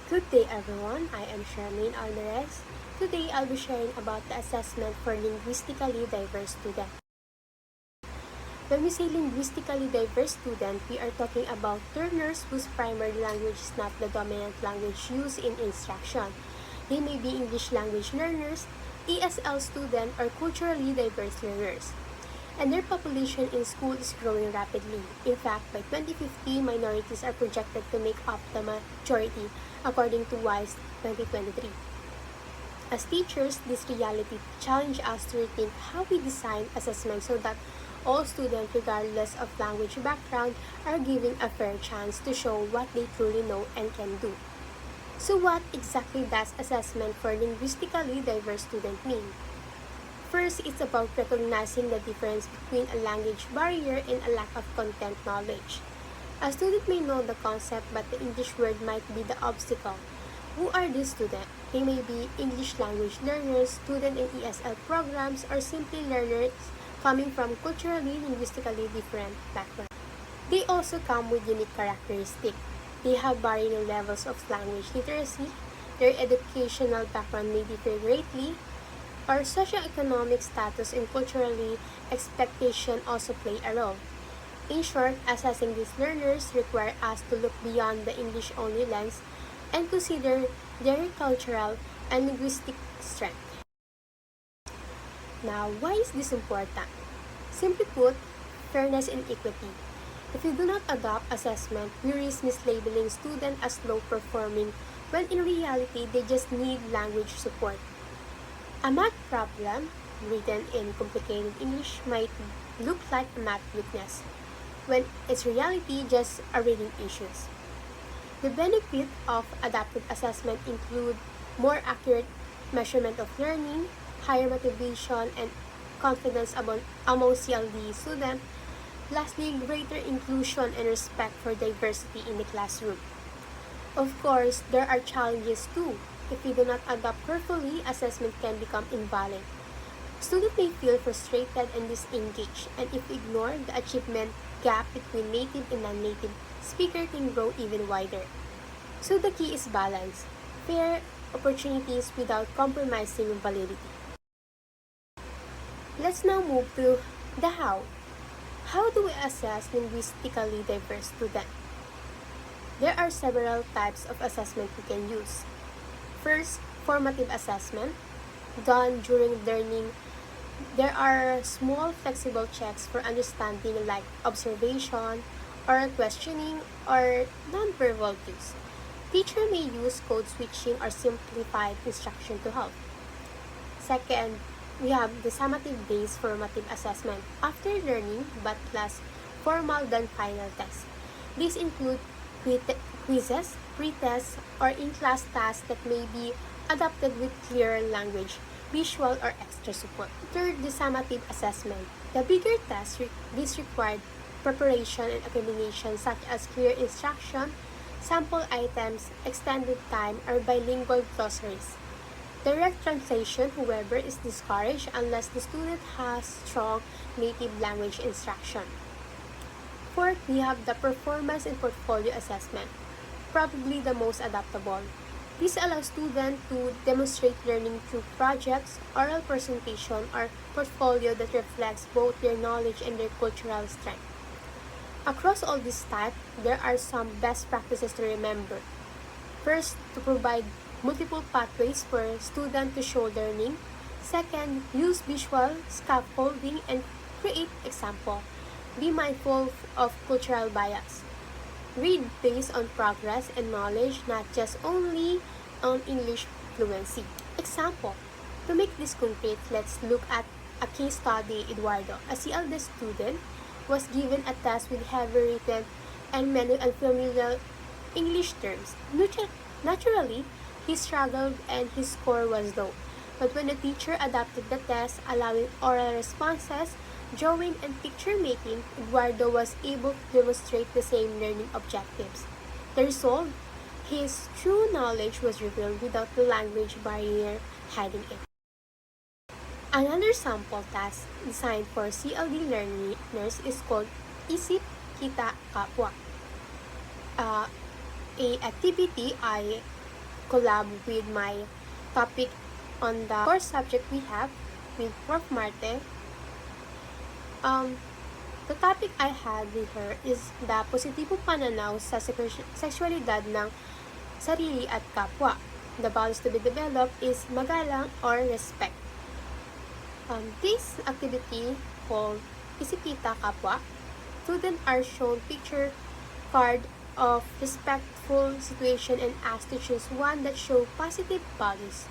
Good day everyone, I am Charmaine Alvarez. Today I'll be sharing about the assessment for linguistically diverse students. When we say linguistically diverse student, we are talking about learners whose primary language is not the dominant language used in instruction. They may be English language learners, ESL student, or culturally diverse learners. And their population in school is growing rapidly. In fact, by 2050, minorities are projected to make up the majority, according to WISE 2023. As teachers, this reality challenges us to rethink how we design assessment so that all students, regardless of language background, are given a fair chance to show what they truly know and can do. So what exactly does assessment for linguistically diverse students mean? First, it's about recognizing the difference between a language barrier and a lack of content knowledge. A student may know the concept, but the English word might be the obstacle. Who are these students? They may be English language learners, students in ESL programs, or simply learners coming from culturally, linguistically different backgrounds. They also come with unique characteristics. They have varying levels of language literacy, their educational background may differ greatly, our socioeconomic status and culturally expectation also play a role. In short, assessing these learners require us to look beyond the English-only lens and consider their cultural and linguistic strength. Now, why is this important? Simply put, fairness and equity. If we do not adopt assessment, we risk mislabeling students as low-performing when in reality they just need language support. A math problem written in complicated English might look like a math weakness, when it's reality just a reading issues. The benefit of adaptive assessment include more accurate measurement of learning, higher motivation and confidence among CLD students, lastly, greater inclusion and respect for diversity in the classroom. Of course, there are challenges too. If we do not adapt carefully, assessment can become invalid. Students may feel frustrated and disengaged, and if we ignore, the achievement gap between native and non-native speaker can grow even wider. So the key is balance, fair opportunities without compromising validity. Let's now move to the how. How do we assess linguistically diverse students? There are several types of assessment we can use. First, formative assessment, done during learning. There are small flexible checks for understanding like observation, oral questioning, or nonverbal cues. Teacher may use code switching or simplified instruction to help. Second, we have the summative-based formative assessment after learning but less formal than final tests. These include quizzes, pre-tests, or in-class tasks that may be adapted with clearer language, visual, or extra support. Third, the summative assessment. The bigger tests, this required preparation and accumulation such as clear instruction, sample items, extended time, or bilingual glossaries. Direct translation, however, is discouraged unless the student has strong native language instruction. Fourth, we have the performance and portfolio assessment, probably the most adaptable. This allows students to demonstrate learning through projects, oral presentation, or portfolio that reflects both their knowledge and their cultural strength. Across all these types, there are some best practices to remember. First, to provide multiple pathways for students to show learning. Second, use visual scaffolding and create example. Be mindful of cultural bias. Read based on progress and knowledge, not just only on English fluency. Example. To make this concrete, let's look at a case study. Eduardo, a CLD student, was given a test with heavy written and many unfamiliar English terms. Naturally, he struggled and his score was low. But when the teacher adapted the test, allowing oral responses, drawing, and picture making, Eduardo was able to demonstrate the same learning objectives. The result? His true knowledge was revealed without the language barrier hiding it. Another sample task designed for CLD learners is called Isip Kita Kapwa. A activity collab with my topic on the core subject we have with Prof. Marte. The topic I had with her is the positibong pananaw sa sexualidad ng sarili at kapwa. The values to be developed is magalang or respect. This activity called Isipita Kapwa, students are shown picture card of respectful situation and asked to choose one that show positive values.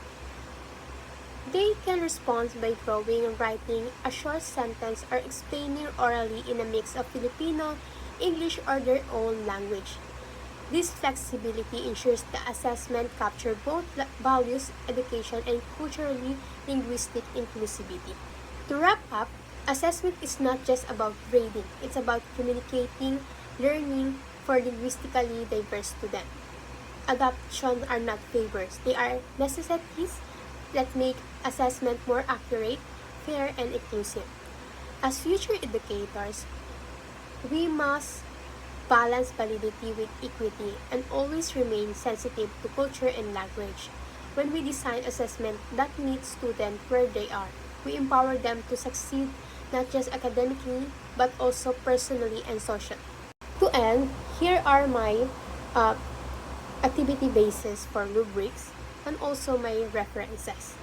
They can respond by drawing, writing a short sentence, or explaining orally in a mix of Filipino, English, or their own language. This flexibility ensures the assessment capture both values, education, and culturally linguistic inclusivity. To wrap up, assessment is not just about grading, it's about communicating, learning for linguistically diverse students. Adoptions are not favors, they are necessities that make assessment more accurate, fair, and inclusive. As future educators, we must balance validity with equity and always remain sensitive to culture and language. When we design assessment that meets students where they are, we empower them to succeed not just academically but also personally and socially. To end, here are my activity basis for rubrics and also my references.